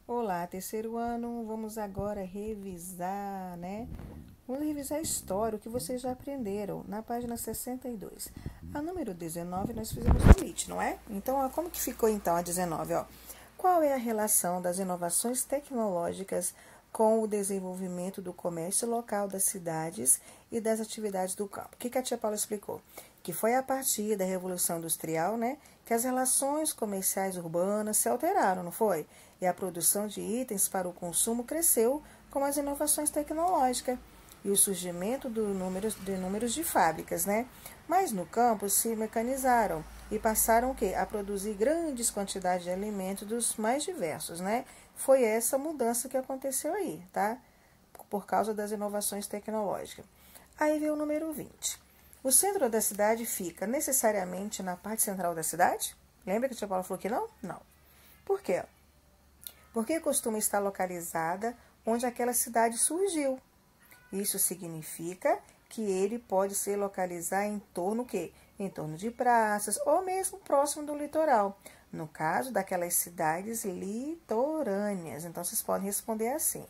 Olá, terceiro ano, vamos agora revisar, né? Vamos revisar a história, o que vocês já aprenderam na página 62. A número 19 nós fizemos o limite, não é? Então, ó, como que ficou então a 19, ó? Qual é a relação das inovações tecnológicas com o desenvolvimento do comércio local das cidades e das atividades do campo? O que a tia Paula explicou? Que foi a partir da Revolução Industrial, né, que as relações comerciais urbanas se alteraram, não foi? E a produção de itens para o consumo cresceu com as inovações tecnológicas e o surgimento de números de fábricas, né? Mas no campo se mecanizaram e passaram o quê? A produzir grandes quantidades de alimentos dos mais diversos, né? Foi essa mudança que aconteceu aí, tá? Por causa das inovações tecnológicas. Aí veio o número 20. O centro da cidade fica necessariamente na parte central da cidade? Lembra que a tia Paula falou que não? Não. Por quê? Porque costuma estar localizada onde aquela cidade surgiu. Isso significa que ele pode se localizar em torno quê? Em torno de praças ou mesmo próximo do litoral. No caso daquelas cidades litorâneas. Então, vocês podem responder assim.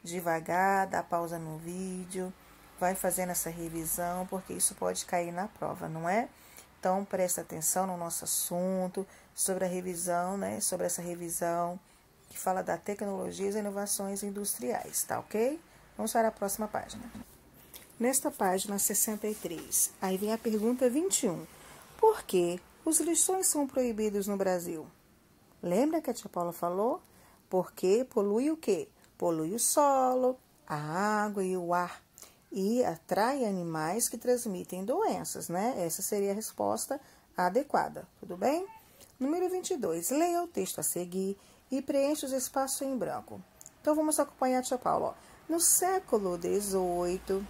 Devagar, dá pausa no vídeo, vai fazendo essa revisão, porque isso pode cair na prova, não é? Então, presta atenção no nosso assunto, sobre a revisão, né? Sobre essa revisão que fala da tecnologias e inovações industriais, tá ok? Vamos para a próxima página. Nesta página 63, aí vem a pergunta 21. Por que os lixões são proibidos no Brasil? Lembra que a tia Paula falou? Porque polui o quê? Polui o solo, a água e o ar. E atrai animais que transmitem doenças, né? Essa seria a resposta adequada, tudo bem? Número 22. Leia o texto a seguir e preencha os espaços em branco. Então, vamos acompanhar a tia Paula. No século XVIII,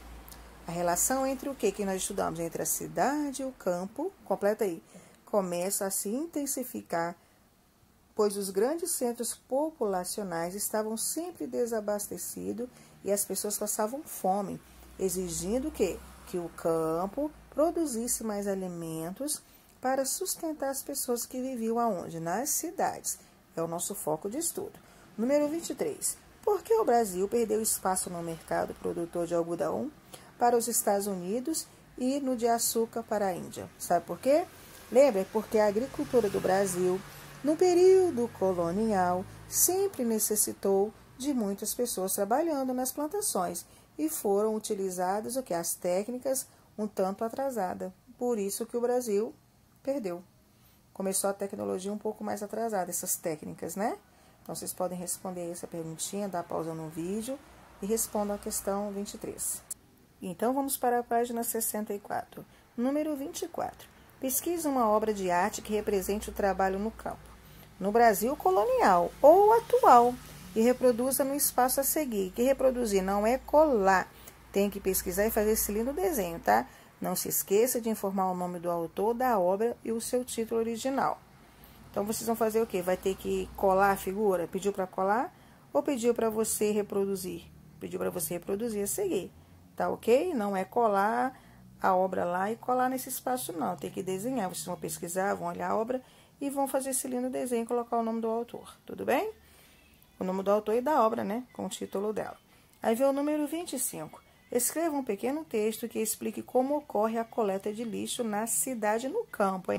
a relação entre o que nós estudamos? Entre a cidade e o campo, completa aí, começa a se intensificar, pois os grandes centros populacionais estavam sempre desabastecidos e as pessoas passavam fome, exigindo que o campo produzisse mais alimentos para sustentar as pessoas que viviam aonde? Nas cidades. É o nosso foco de estudo. Número 23. Por que o Brasil perdeu espaço no mercado produtor de algodão para os Estados Unidos e no de açúcar para a Índia? Sabe por quê? Lembra? Porque a agricultura do Brasil, no período colonial, sempre necessitou de muitas pessoas trabalhando nas plantações e foram utilizadas as técnicas um tanto atrasadas. Por isso que o Brasil perdeu. Começou a tecnologia um pouco mais atrasada, essas técnicas, né? Então, vocês podem responder essa perguntinha, dar pausa no vídeo e respondam a questão 23. Então, vamos para a página 64. Número 24. Pesquise uma obra de arte que represente o trabalho no campo, no Brasil colonial ou atual, e reproduza no espaço a seguir. Que reproduzir não é colar. Tem que pesquisar e fazer esse lindo desenho, tá? Não se esqueça de informar o nome do autor da obra e o seu título original. Então, vocês vão fazer o quê? Vai ter que colar a figura? Pediu para colar ou pediu para você reproduzir? Pediu para você reproduzir a seguir, tá ok? Não é colar a obra lá e colar nesse espaço, não. Tem que desenhar. Vocês vão pesquisar, vão olhar a obra e vão fazer esse lindo desenho e colocar o nome do autor, tudo bem? O nome do autor e da obra, né? Com o título dela. Aí vem o número 25. Escreva um pequeno texto que explique como ocorre a coleta de lixo na cidade e no campo.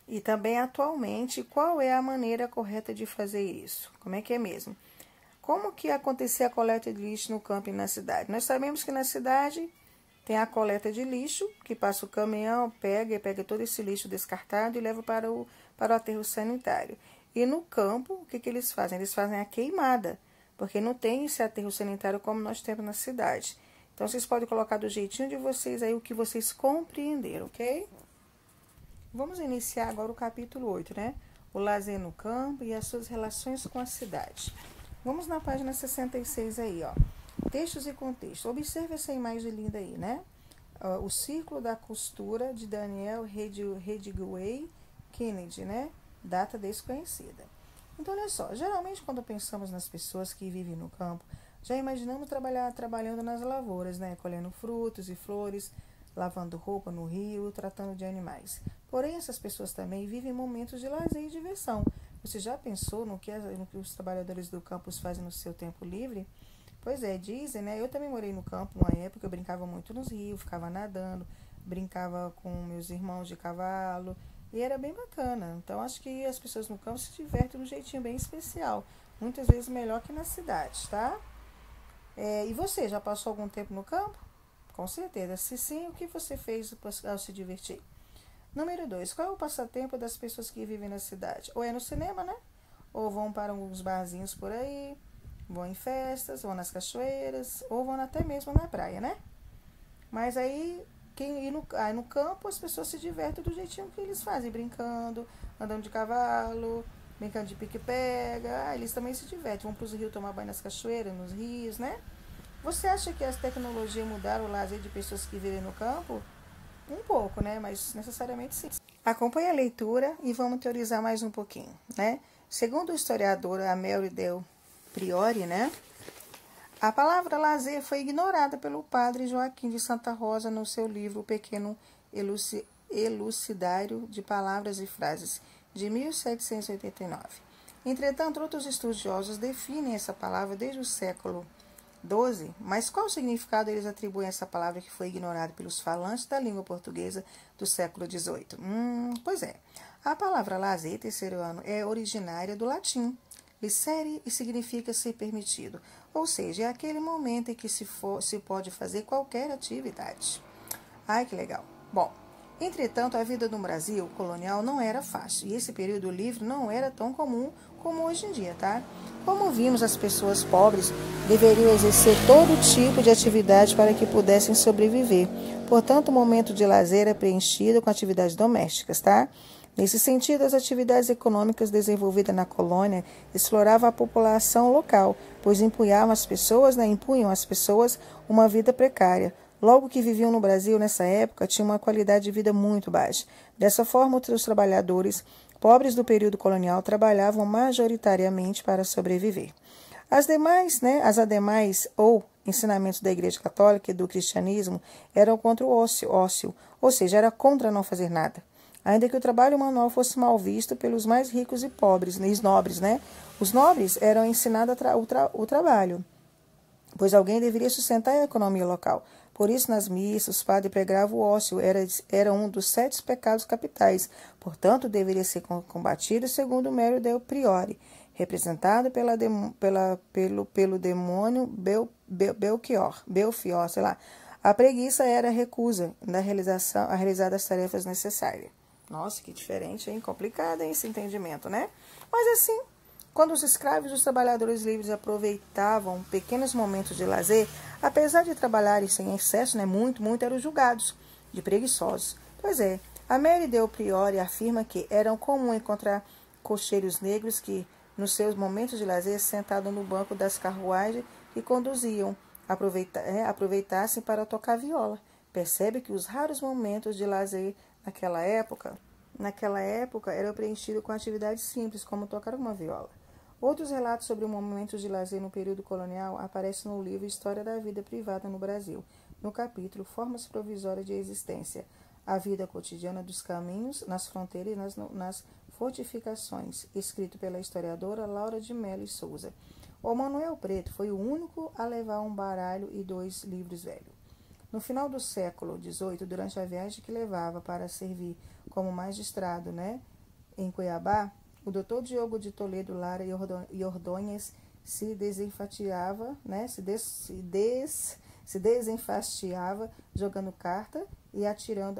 E também, atualmente, qual é a maneira correta de fazer isso? Como é que é mesmo? Como que acontecia a coleta de lixo no campo e na cidade? Nós sabemos que na cidade tem a coleta de lixo, que passa o caminhão, pega todo esse lixo descartado e leva para o aterro sanitário. E no campo, o que eles fazem? Eles fazem a queimada, porque não tem esse aterro sanitário como nós temos na cidade. Então, vocês podem colocar do jeitinho de vocês aí o que vocês compreenderam, ok? Vamos iniciar agora o capítulo 8, né? O lazer no campo e as suas relações com a cidade. Vamos na página 66 aí, ó. Textos e contexto. Observe essa imagem linda aí, né? O Círculo da Costura, de Daniel Redway Kennedy, né? Data desconhecida. Então, olha só. Geralmente, quando pensamos nas pessoas que vivem no campo, já imaginamos trabalhando nas lavouras, né? Colhendo frutos e flores, lavando roupa no rio, tratando de animais. Porém, essas pessoas também vivem momentos de lazer e diversão, Você já pensou no que os trabalhadores do campus fazem no seu tempo livre? Pois é, dizem, né? Eu também morei no campo uma época, eu brincava muito nos rios, ficava nadando, brincava com meus irmãos de cavalo, e era bem bacana. Então, acho que as pessoas no campo se divertem de um jeitinho bem especial, muitas vezes melhor que na cidade, tá? E você, já passou algum tempo no campo? Com certeza. Se sim, o que você fez ao se divertir? Número 2. Qual é o passatempo das pessoas que vivem na cidade? Ou é no cinema, né? Ou vão para alguns barzinhos por aí, vão em festas, vão nas cachoeiras, ou vão até mesmo na praia, né? Mas aí, aí no campo, as pessoas se divertem do jeitinho que eles fazem, brincando, andando de cavalo, brincando de pique-pega. Eles também se divertem, vão para os rios tomar banho nas cachoeiras, nos rios, né? Você acha que as tecnologias mudaram o lazer de pessoas que vivem no campo? Um pouco, né? Mas necessariamente sim. Acompanhe a leitura e vamos teorizar mais um pouquinho, né? Segundo o historiador Amélie Del Priori, né? A palavra lazer foi ignorada pelo padre Joaquim de Santa Rosa no seu livro O Pequeno Elucidário de Palavras e Frases, de 1789. Entretanto, outros estudiosos definem essa palavra desde o século XII, mas qual o significado eles atribuem a essa palavra que foi ignorada pelos falantes da língua portuguesa do século XVIII? Pois é, a palavra lazer, terceiro ano, é originária do latim, licere, e significa ser permitido, ou seja, é aquele momento em que se pode fazer qualquer atividade. Ai, que legal. Bom, entretanto, a vida no Brasil colonial não era fácil, e esse período livre não era tão comum como hoje em dia, tá? Como vimos, as pessoas pobres deveriam exercer todo tipo de atividade para que pudessem sobreviver. Portanto, o momento de lazer é preenchido com atividades domésticas, tá? Nesse sentido, as atividades econômicas desenvolvidas na colônia exploravam a população local, pois impunham às pessoas uma vida precária. Logo que viviam no Brasil nessa época, tinham uma qualidade de vida muito baixa. Dessa forma, os trabalhadores pobres do período colonial trabalhavam majoritariamente para sobreviver. As demais ou ensinamentos da Igreja Católica e do cristianismo eram contra o ócio, ou seja, era contra não fazer nada. Ainda que o trabalho manual fosse mal visto pelos mais ricos e pobres, e nobres, né? Os nobres eram ensinados o trabalho, pois alguém deveria sustentar a economia local. Por isso, nas missas, o padre pregava o ócio, era um dos 7 pecados capitais, portanto, deveria ser combatido segundo o Mero Del Priori, representado pelo demônio Belfior, sei lá. A preguiça era a recusa a realizar as tarefas necessárias. Nossa, que diferente, hein? Complicado, hein, esse entendimento, né? Mas assim, quando os escravos e os trabalhadores livres aproveitavam pequenos momentos de lazer, apesar de trabalharem sem excesso, né, muito, eram julgados de preguiçosos. Pois é, a Mary Del Priori afirma que era comum encontrar cocheiros negros que, nos seus momentos de lazer, sentados no banco das carruagens que conduziam, aproveitassem para tocar viola. Percebe que os raros momentos de lazer naquela época eram preenchidos com atividades simples, como tocar uma viola. Outros relatos sobre momentos de lazer no período colonial aparecem no livro História da Vida Privada no Brasil, no capítulo Formas Provisórias de Existência, a vida cotidiana dos caminhos, nas fronteiras e nas fortificações, escrito pela historiadora Laura de Mello e Souza. O Manuel Preto foi o único a levar um baralho e 2 livros velhos. No final do século XVIII, durante a viagem que levava para servir como magistrado, em Cuiabá, o doutor Diogo de Toledo Lara e Ordonhas se desenfastiava, se desenfastiava jogando carta e atirando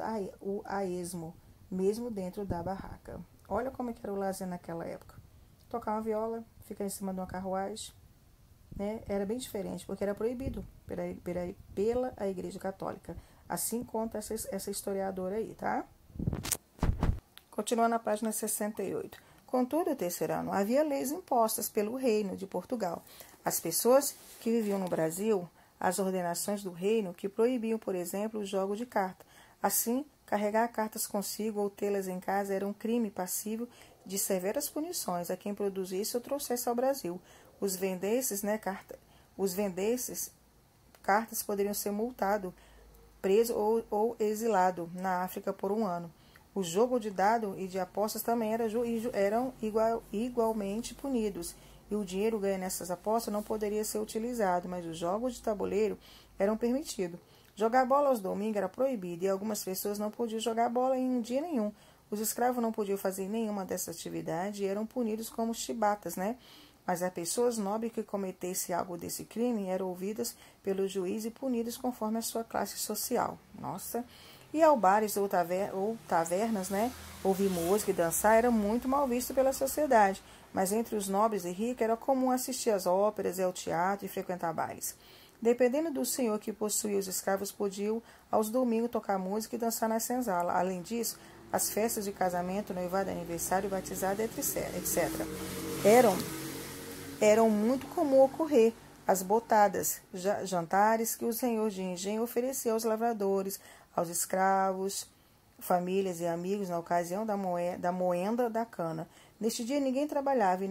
a esmo, mesmo dentro da barraca. Olha como era o lazer naquela época. Tocar uma viola, ficar em cima de uma carruagem, era bem diferente, porque era proibido pela a Igreja Católica. Assim conta essa historiadora aí, tá? Continuando na página 68. Contudo, terceirano, havia leis impostas pelo reino de Portugal. As pessoas que viviam no Brasil, as ordenações do reino que proibiam, por exemplo, o jogo de carta. Assim, carregar cartas consigo ou tê-las em casa era um crime passível de severas punições a quem produzisse ou trouxesse ao Brasil. Os vendesses, cartas poderiam ser multados, preso ou exilado na África por 1 ano. O jogo de dado e de apostas também eram igualmente punidos, e o dinheiro ganho nessas apostas não poderia ser utilizado, mas os jogos de tabuleiro eram permitidos. Jogar bola aos domingos era proibido e algumas pessoas não podiam jogar bola em um dia nenhum. Os escravos não podiam fazer nenhuma dessas atividades e eram punidos como chibatas, né? Mas as pessoas nobres que cometessem algo desse crime eram ouvidas pelo juiz e punidas conforme a sua classe social. Nossa! E ao bares ou tavernas, né? Ouvir música e dançar era muito mal visto pela sociedade, mas entre os nobres e ricos era comum assistir às óperas e ao teatro e frequentar bailes. Dependendo do senhor que possuía os escravos, podiam aos domingos tocar música e dançar na senzala. Além disso, as festas de casamento, noivado, aniversário, batizado, etc. Eram muito comum ocorrer as botadas, jantares que o senhor de engenho oferecia aos lavradores, aos escravos, famílias e amigos na ocasião da moenda da cana. Neste dia ninguém trabalhava e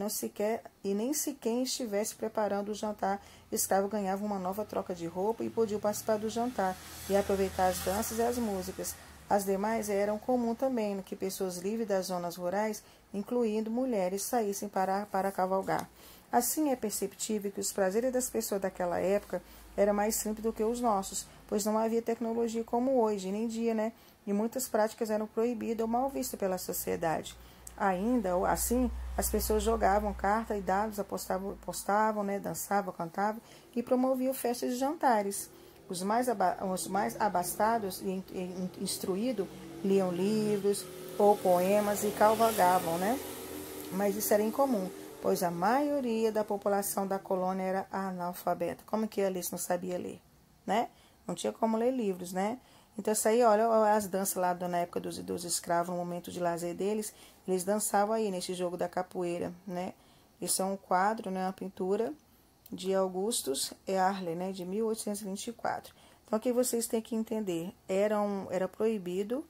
nem sequer estivesse preparando o jantar, o escravo ganhava uma nova troca de roupa e podia participar do jantar e aproveitar as danças e as músicas. As demais eram comum também que pessoas livres das zonas rurais, incluindo mulheres, saíssem para cavalgar. Assim é perceptível que os prazeres das pessoas daquela época eram mais simples do que os nossos, pois não havia tecnologia como hoje, nem dia, né? E muitas práticas eram proibidas ou mal vistas pela sociedade. Ainda assim, as pessoas jogavam cartas e dados, apostavam, né? Dançavam, cantavam e promoviam festas e jantares. Os mais abastados e instruídos liam livros ou poemas e cavalgavam, né? Mas isso era incomum, pois a maioria da população da colônia era analfabeta. Como que eles não sabia ler, né? Não tinha como ler livros, né? Então, isso aí, olha as danças lá na época dos escravos, no momento de lazer deles, eles dançavam aí nesse jogo da capoeira, né? Isso é um quadro, né? Uma pintura de Augustus Earle, né? De 1824. Então, o que vocês têm que entender? Era proibido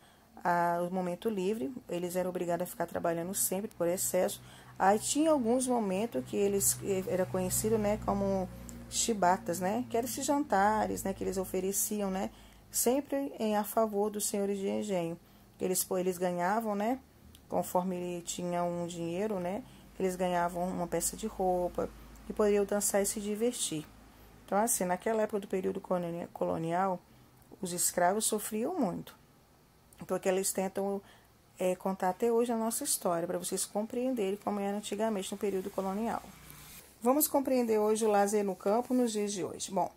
o momento livre, eles eram obrigados a ficar trabalhando sempre por excesso. Aí tinha alguns momentos que eles era conhecido, né, como chibatas, né, que eram esses jantares, né, que eles ofereciam, né, sempre a favor dos senhores de engenho. Eles ganhavam, né, conforme tinham um dinheiro, né, eles ganhavam uma peça de roupa e poderiam dançar e se divertir. Então, assim, naquela época do período colonial, os escravos sofriam muito, porque eles tentam contar até hoje a nossa história, para vocês compreenderem como era antigamente no período colonial. Vamos compreender hoje o lazer no campo nos dias de hoje. Bom,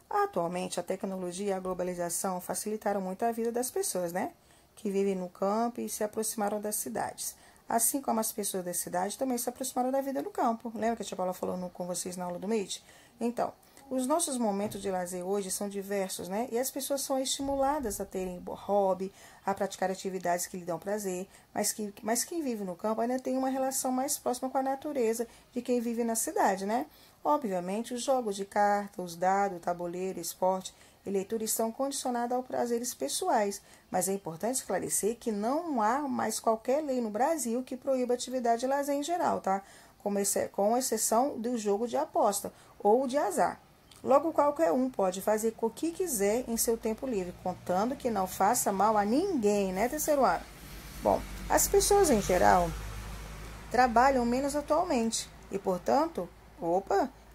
atualmente a tecnologia e a globalização facilitaram muito a vida das pessoas, né? Que vivem no campo e se aproximaram das cidades. Assim como as pessoas da cidade também se aproximaram da vida no campo. Lembra que a tia Paula falou com vocês na aula do Meet? Então, os nossos momentos de lazer hoje são diversos, né? E as pessoas são estimuladas a terem hobby, a praticar atividades que lhe dão prazer, mas quem vive no campo ainda tem uma relação mais próxima com a natureza de quem vive na cidade, né? Obviamente, os jogos de carta, os dados, tabuleiro, esporte e leitura estão condicionados aos prazeres pessoais, mas é importante esclarecer que não há mais qualquer lei no Brasil que proíba a atividade de lazer em geral, tá? Com exceção do jogo de aposta ou de azar. Logo, qualquer um pode fazer o que quiser em seu tempo livre, contando que não faça mal a ninguém, né, terceiro ano? Bom, as pessoas em geral trabalham menos atualmente e, portanto,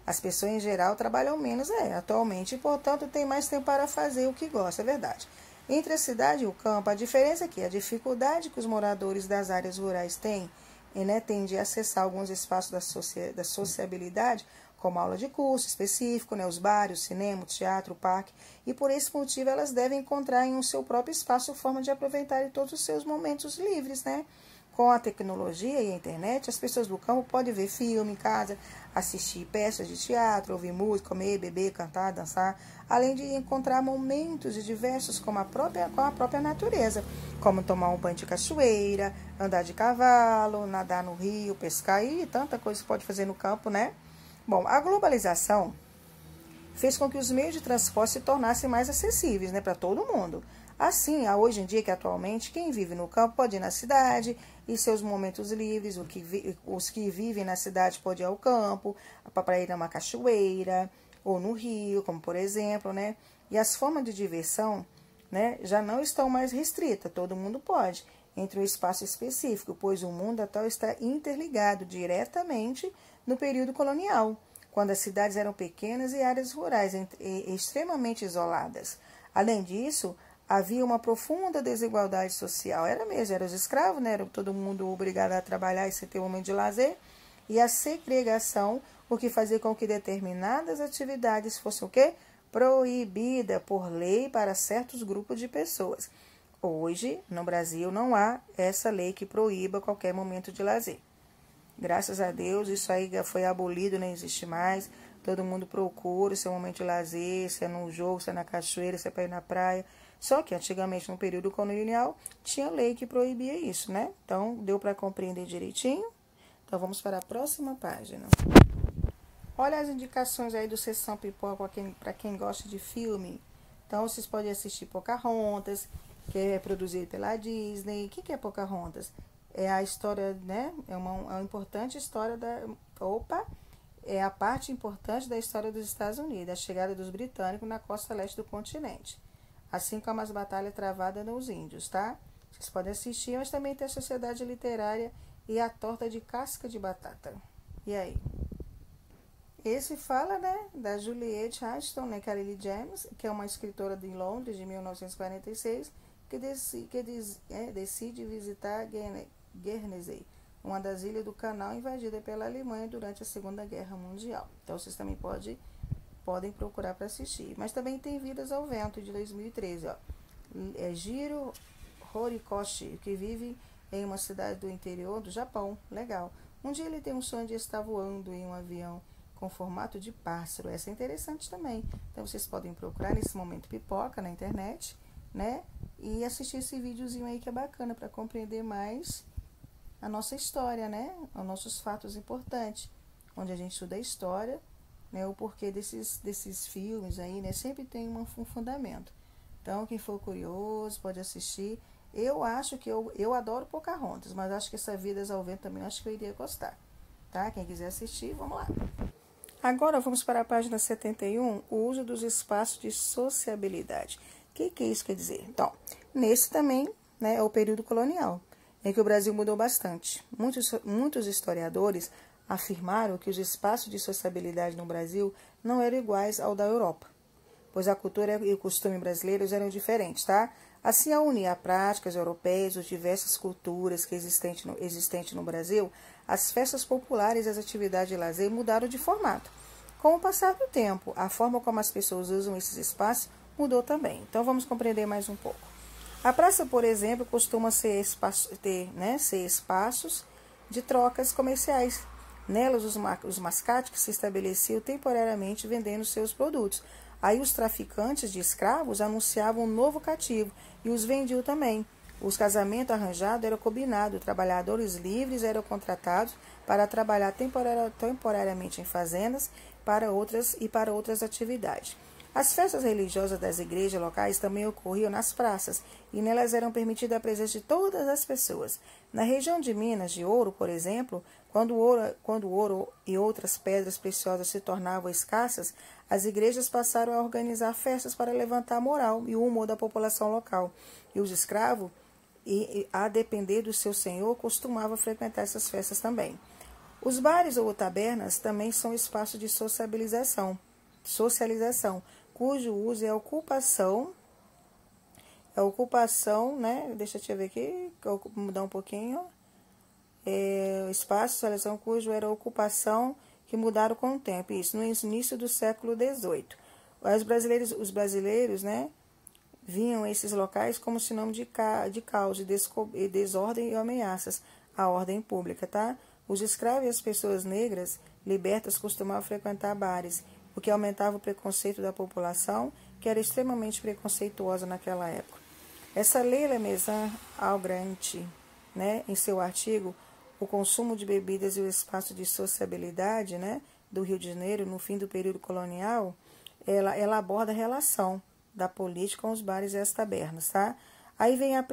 as pessoas em geral trabalham menos atualmente e, portanto, tem mais tempo para fazer o que gosta, é verdade. Entre a cidade e o campo, a diferença é que a dificuldade que os moradores das áreas rurais têm, né, de acessar alguns espaços da sociabilidade, como aula de curso específico, né, os bares, o cinema, o teatro, o parque, e por esse motivo elas devem encontrar em um seu próprio espaço forma de aproveitar todos os seus momentos livres, né? Com a tecnologia e a internet, as pessoas do campo podem ver filme em casa, assistir peças de teatro, ouvir música, comer, beber, cantar, dançar, além de encontrar momentos diversos com a própria natureza, como tomar um banho de cachoeira, andar de cavalo, nadar no rio, pescar e tanta coisa que pode fazer no campo, né? Bom, a globalização fez com que os meios de transporte se tornassem mais acessíveis, né, para todo mundo. Assim, hoje em dia, que atualmente, quem vive no campo pode ir na cidade e seus momentos livres, os que vivem na cidade podem ir ao campo, para ir numa cachoeira ou no rio, como por exemplo, né? E as formas de diversão, né, já não estão mais restritas, todo mundo pode. entre um espaço específico, pois o mundo atual está interligado diretamente no período colonial, quando as cidades eram pequenas e áreas rurais extremamente isoladas. Além disso, havia uma profunda desigualdade social. Era mesmo, eram os escravos, né? Era todo mundo obrigado a trabalhar e sem ter um momento de lazer. E a segregação, o que fazia com que determinadas atividades fossem o quê? Proibida por lei para certos grupos de pessoas. Hoje, no Brasil, não há essa lei que proíba qualquer momento de lazer. Graças a Deus, isso aí foi abolido, não existe mais. Todo mundo procura o seu momento de lazer, se é no jogo, se é na cachoeira, se é para ir na praia. Só que antigamente, no período colonial, tinha lei que proibia isso, né? Então, deu para compreender direitinho? Então, vamos para a próxima página. Olha as indicações aí do Sessão Pipoca para quem gosta de filme. Então, vocês podem assistir Pocahontas, que é produzido pela Disney. O que é Pocahontas? É a história, né? É uma importante história é a parte importante da história dos Estados Unidos, a chegada dos britânicos na costa leste do continente, assim como as batalhas travadas nos índios, tá? Vocês podem assistir, mas também tem a Sociedade Literária e a Torta de Casca de Batata. E aí? Esse fala, né, da Juliette Ashton, né, que é a Lily James, que é uma escritora de Londres, de 1946, que decide visitar Guernsey, uma das ilhas do Canal invadida pela Alemanha durante a Segunda Guerra Mundial. Então, vocês também podem procurar para assistir. Mas também tem Vidas ao Vento, de 2013. Ó. É Jiro Horikoshi, que vive em uma cidade do interior do Japão. Legal. Um dia ele tem um sonho de estar voando em um avião com formato de pássaro. Essa é interessante também. Então, vocês podem procurar nesse momento pipoca na internet, né? E assistir esse videozinho aí que é bacana para compreender mais a nossa história, né? Os nossos fatos importantes, onde a gente estuda a história, né? O porquê desses filmes aí, né? Sempre tem um fundamento. Então, quem for curioso, pode assistir. Eu acho que eu adoro Pocahontas, mas acho que essa Vidas ao Vento também acho que eu iria gostar, tá? Quem quiser assistir, vamos lá. Agora vamos para a página 71, o uso dos espaços de sociabilidade. O que isso quer dizer? Então, nesse também, né, é o período colonial, em que o Brasil mudou bastante. Muitos historiadores afirmaram que os espaços de sociabilidade no Brasil não eram iguais ao da Europa, pois a cultura e o costume brasileiros eram diferentes, tá? Assim, ao unir as práticas europeias, as diversas culturas que existentes no Brasil, as festas populares e as atividades de lazer mudaram de formato. Com o passar do tempo, a forma como as pessoas usam esses espaços mudou também. Então, vamos compreender mais um pouco. A praça, por exemplo, costuma ser espaços de trocas comerciais. Nelas, os mascates se estabeleciam temporariamente vendendo seus produtos. Aí, os traficantes de escravos anunciavam um novo cativo e os vendiam também. Os casamentos arranjados eram combinados, trabalhadores livres eram contratados para trabalhar temporariamente em fazendas para outras atividades. As festas religiosas das igrejas locais também ocorriam nas praças e nelas eram permitida a presença de todas as pessoas. Na região de Minas de Ouro, por exemplo, quando o ouro e outras pedras preciosas se tornavam escassas, as igrejas passaram a organizar festas para levantar a moral e o humor da população local. E os escravos, a depender do seu senhor, costumavam frequentar essas festas também. Os bares ou tabernas também são espaços de socialização, cujo uso é ocupação, né? Deixa eu ver aqui, vou mudar um pouquinho. Espaço de socialização cujo era ocupação que mudaram com o tempo. Isso no início do século XVIII. Os brasileiros, né, viam esses locais como sinônimo de caos, de desordem e ameaças à ordem pública, tá? Os escravos e as pessoas negras libertas costumavam frequentar bares, o que aumentava o preconceito da população, que era extremamente preconceituosa naquela época. Essa Leila Mesan-Algrante, né, em seu artigo O consumo de bebidas e o espaço de sociabilidade, né, do Rio de Janeiro no fim do período colonial, ela aborda a relação da política com os bares e as tabernas, tá? Aí vem a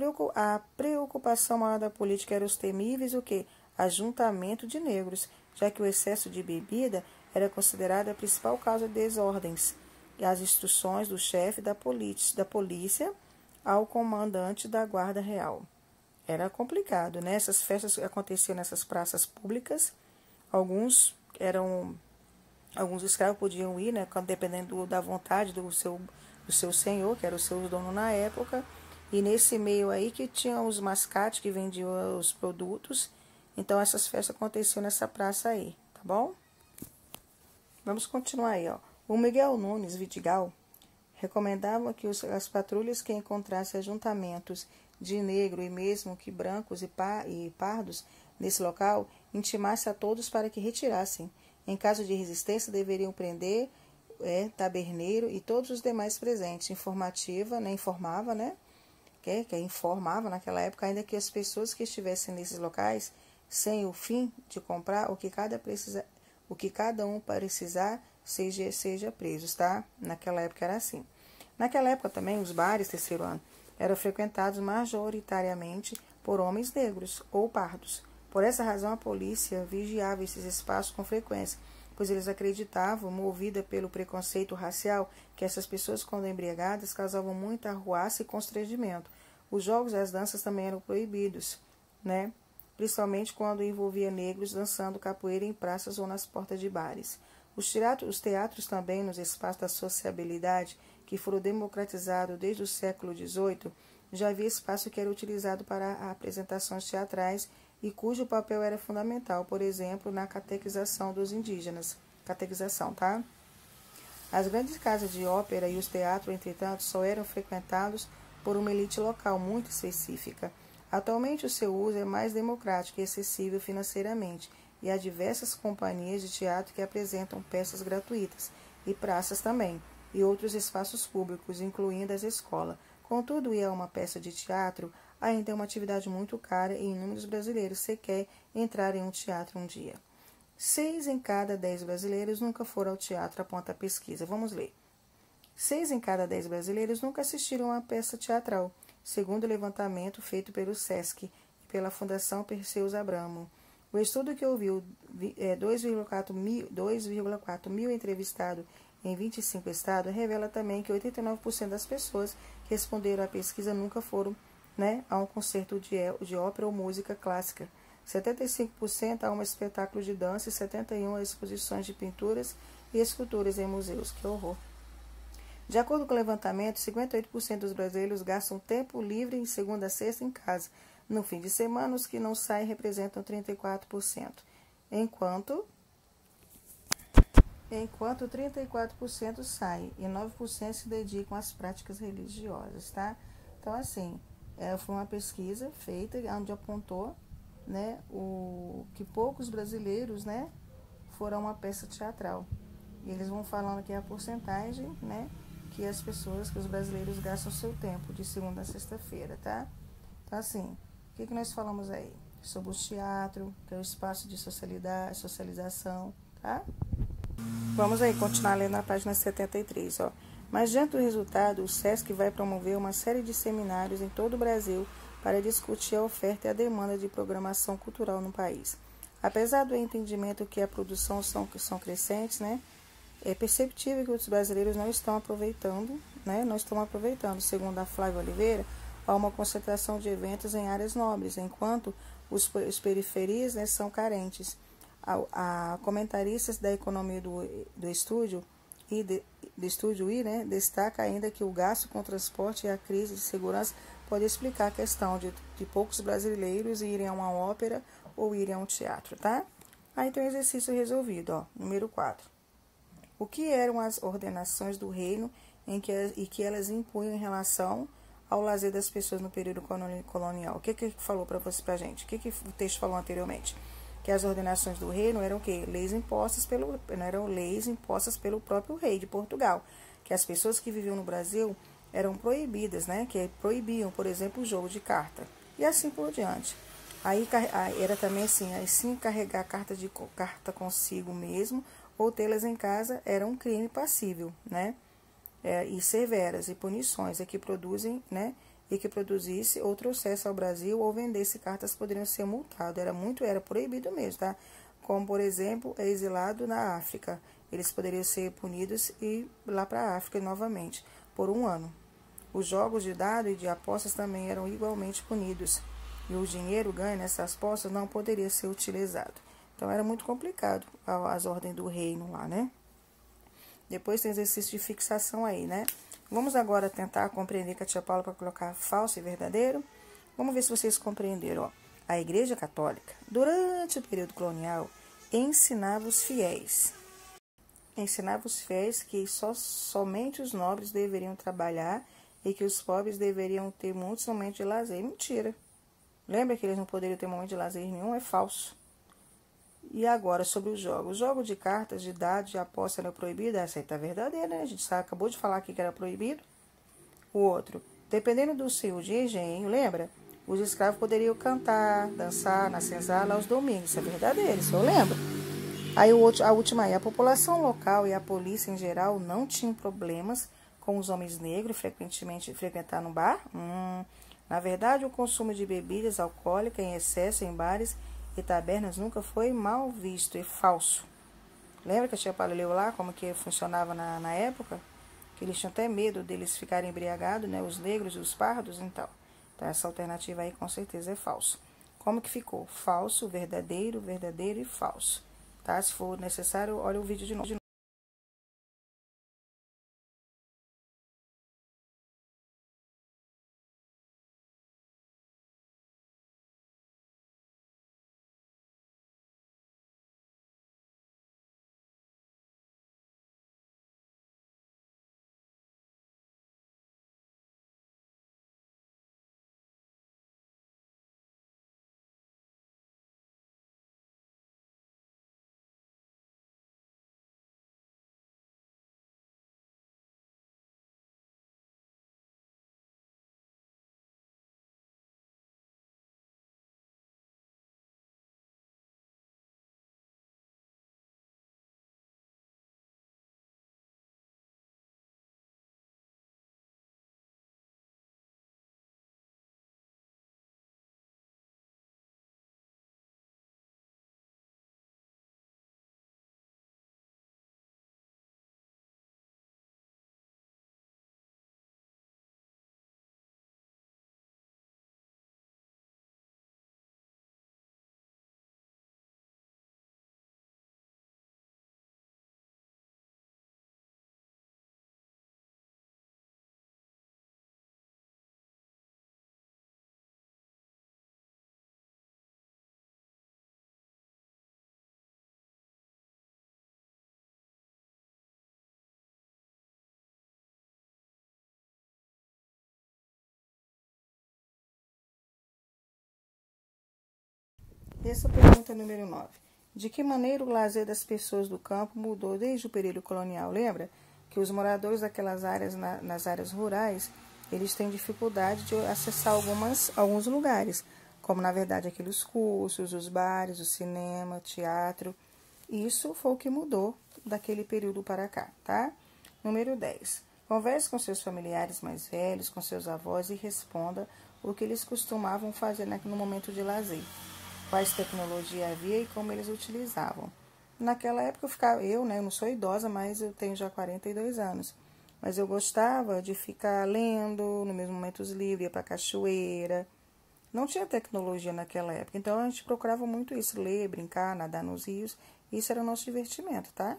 preocupação maior da política era os temíveis o quê? Ajuntamento de negros, já que o excesso de bebida era considerada a principal causa de desordens, e as instruções do chefe da polícia ao comandante da Guarda Real. Era complicado, né? Essas festas aconteciam nessas praças públicas. Alguns escravos podiam ir, né? Dependendo da vontade do seu senhor, que era o seu dono na época. E nesse meio aí que tinham os mascates que vendiam os produtos. Então essas festas aconteciam nessa praça aí, tá bom? Vamos continuar aí, ó. O Miguel Nunes Vidigal recomendava que as patrulhas que encontrassem ajuntamentos de negro e mesmo que brancos e pardos nesse local, intimasse a todos para que retirassem. Em caso de resistência, deveriam prender taberneiro e todos os demais presentes. Informava, né? Que informava naquela época, ainda que as pessoas que estivessem nesses locais, sem o fim de comprar o que cada um precisar, seja presos, tá? Naquela época era assim. Naquela época também, os bares, terceiro ano, eram frequentados majoritariamente por homens negros ou pardos. Por essa razão, a polícia vigiava esses espaços com frequência, pois eles acreditavam, movida pelo preconceito racial, que essas pessoas, quando embriagadas, causavam muita arruaça e constrangimento. Os jogos e as danças também eram proibidos, né? Principalmente quando envolvia negros dançando capoeira em praças ou nas portas de bares. Os teatros também, nos espaços da sociabilidade, que foram democratizados desde o século XVIII, já havia espaço que era utilizado para apresentações teatrais e cujo papel era fundamental, por exemplo, na catequização dos indígenas. Catequização, tá? As grandes casas de ópera e os teatros, entretanto, só eram frequentados por uma elite local muito específica. Atualmente, o seu uso é mais democrático e acessível financeiramente, e há diversas companhias de teatro que apresentam peças gratuitas, e praças também, e outros espaços públicos, incluindo as escolas. Contudo, ir a uma peça de teatro ainda é uma atividade muito cara e inúmeros brasileiros sequer entraram em um teatro um dia. 6 em cada 10 brasileiros nunca foram ao teatro, aponta a pesquisa. Vamos ler. 6 em cada 10 brasileiros nunca assistiram a uma peça teatral, segundo o levantamento feito pelo SESC e pela Fundação Perseus Abramo. O estudo, que ouviu 2,4 mil entrevistados em 25 estados, revela também que 89% das pessoas que responderam à pesquisa nunca foram, né, a um concerto de ópera ou música clássica. 75% a um espetáculo de dança e 71% a exposições de pinturas e esculturas em museus. Que horror! De acordo com o levantamento, 58% dos brasileiros gastam tempo livre em segunda a sexta em casa. No fim de semana, os que não saem representam 34%, enquanto 34% saem e 9% se dedicam às práticas religiosas, tá? Então, assim, foi uma pesquisa feita onde apontou, né, que poucos brasileiros, né, foram a uma peça teatral. E eles vão falando aqui a porcentagem, né, que os brasileiros gastam seu tempo de segunda a sexta-feira, tá? Então, assim, o que nós falamos aí? Sobre o teatro, que é o espaço de socialização, tá? Vamos aí continuar lendo na página 73, ó. Mas diante do resultado, o SESC vai promover uma série de seminários em todo o Brasil para discutir a oferta e a demanda de programação cultural no país. Apesar do entendimento que a produção são crescentes, né, é perceptível que os brasileiros não estão aproveitando. Segundo a Flávia Oliveira, há uma concentração de eventos em áreas nobres, enquanto as periferias, né, são carentes. A comentaristas da economia do estúdio I, né, destaca ainda que o gasto com transporte e a crise de segurança pode explicar a questão de poucos brasileiros irem a uma ópera ou irem a um teatro, tá? Aí tem um exercício resolvido, ó, número 4. O que eram as ordenações do reino e que elas impunham em relação ao lazer das pessoas no período colonial? O que falou para gente? O que o texto falou anteriormente? Que as ordenações do reino eram o quê? Não eram leis impostas pelo próprio rei de Portugal, que as pessoas que viviam no Brasil eram proibidas, né? Que proibiam, por exemplo, o jogo de carta e assim por diante. Aí era também assim carregar carta consigo mesmo ou tê-las em casa era um crime passível, né? E severas e punições que produzisse ou trouxesse ao Brasil ou vendesse cartas poderiam ser multados. Era proibido mesmo, tá? Como, por exemplo, exilado na África. Eles poderiam ser punidos e ir lá para a África novamente, por 1 ano. Os jogos de dado e de apostas também eram igualmente punidos. e o dinheiro ganho nessas posses não poderia ser utilizado. Então era muito complicado as ordens do reino lá, né? Depois tem exercício de fixação aí, né? Vamos agora tentar compreender que a tia Paula para colocar falso e verdadeiro. Vamos ver se vocês compreenderam, ó. A Igreja Católica, durante o período colonial, ensinava os fiéis que somente os nobres deveriam trabalhar e que os pobres deveriam ter muitos momentos de lazer. Mentira. Lembra que eles não poderiam ter momento de lazer nenhum? É falso. E agora, sobre os jogos. O jogo de cartas, de dados, de aposta era proibido? Essa aí tá verdadeira, né? A gente acabou de falar aqui que era proibido. O outro. Dependendo do seu de engenho, lembra? Os escravos poderiam cantar, dançar na senzala aos domingos. Isso é verdadeiro, isso eu lembro. Aí a última aí. A população local e a polícia em geral não tinham problemas com os homens negros frequentemente frequentar no bar? Na verdade, o consumo de bebidas alcoólicas em excesso em bares e tabernas nunca foi mal visto. É falso. Lembra que a tia Paula leu lá como que funcionava na época? Que eles tinham até medo deles ficarem embriagados, né? Os negros e os pardos, então. Então, essa alternativa aí com certeza é falso. Como que ficou? Falso, verdadeiro, verdadeiro e falso. Tá? Se for necessário, olha o vídeo de novo. Essa pergunta número 9. De que maneira o lazer das pessoas do campo mudou desde o período colonial? Lembra que os moradores daquelas áreas, nas áreas rurais, eles têm dificuldade de acessar alguns lugares, como na verdade aqueles cursos, os bares, o cinema, o teatro. Isso foi o que mudou daquele período para cá, tá? Número 10. Converse com seus familiares mais velhos, com seus avós e responda o que eles costumavam fazer no momento de lazer. Quais tecnologias havia e como eles utilizavam. Naquela época eu não sou idosa, mas eu tenho já 42 anos. Mas eu gostava de ficar lendo nos meus momentos livres, ia para cachoeira. Não tinha tecnologia naquela época, então a gente procurava muito isso, ler, brincar, nadar nos rios. Isso era o nosso divertimento, tá?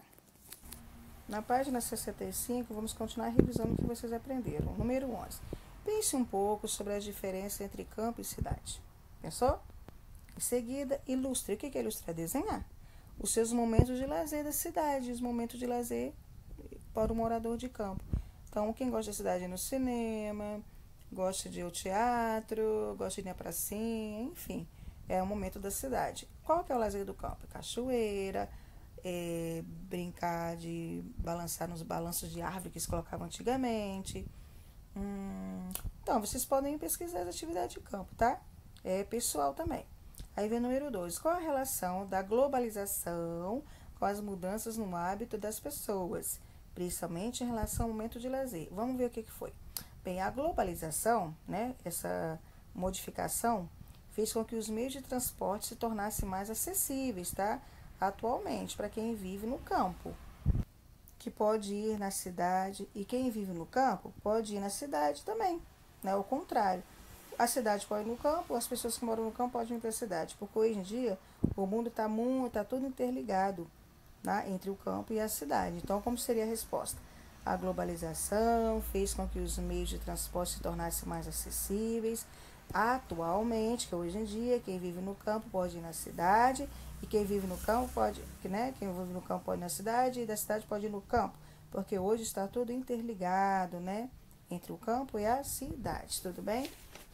Na página 65, vamos continuar revisando o que vocês aprenderam. Número 11. Pense um pouco sobre a diferença entre campo e cidade. Pensou? Em seguida, ilustre. O que é ilustrar? Desenhar. Os seus momentos de lazer da cidade, os momentos de lazer para o morador de campo. Então, quem gosta da cidade é no cinema, gosta de ir ao teatro, gosta de ir na pracinha, enfim. É o momento da cidade. Qual que é o lazer do campo? Cachoeira, brincar de balançar nos balanços de árvore que se colocavam antigamente. Então, vocês podem pesquisar as atividades de campo, tá? É pessoal também. Aí vem o número 2. Qual a relação da globalização com as mudanças no hábito das pessoas, principalmente em relação ao momento de lazer? Vamos ver o que foi. Bem, a globalização, né, essa modificação, fez com que os meios de transporte se tornassem mais acessíveis, tá? Atualmente, para quem vive no campo, que pode ir na cidade, e quem vive no campo pode ir na cidade também, né? Ao contrário. A cidade pode ir no campo, as pessoas que moram no campo podem ir para a cidade, porque hoje em dia o mundo está tudo interligado, né, entre o campo e a cidade. Então, como seria a resposta? A globalização fez com que os meios de transporte se tornassem mais acessíveis. Atualmente, que hoje em dia, quem vive no campo pode ir na cidade, e quem vive no campo pode, né, quem vive no campo pode ir na cidade, e da cidade pode ir no campo, porque hoje está tudo interligado, né, entre o campo e a cidade, tudo bem?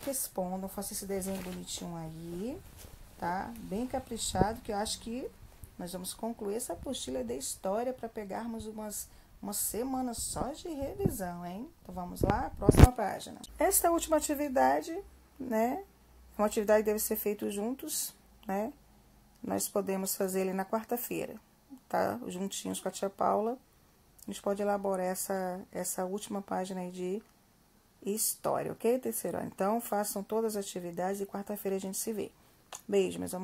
Respondam, façam esse desenho bonitinho aí, tá? Bem caprichado, que eu acho que nós vamos concluir essa apostila de história para pegarmos uma semana só de revisão, hein? Então, vamos lá, próxima página. Esta última atividade, né? Uma atividade que deve ser feita juntos, né? Nós podemos fazer ele na quarta-feira, tá? Juntinhos com a tia Paula. A gente pode elaborar essa última página aí de história, ok, terceiro? Então, façam todas as atividades e quarta-feira a gente se vê. Beijo, meus amores.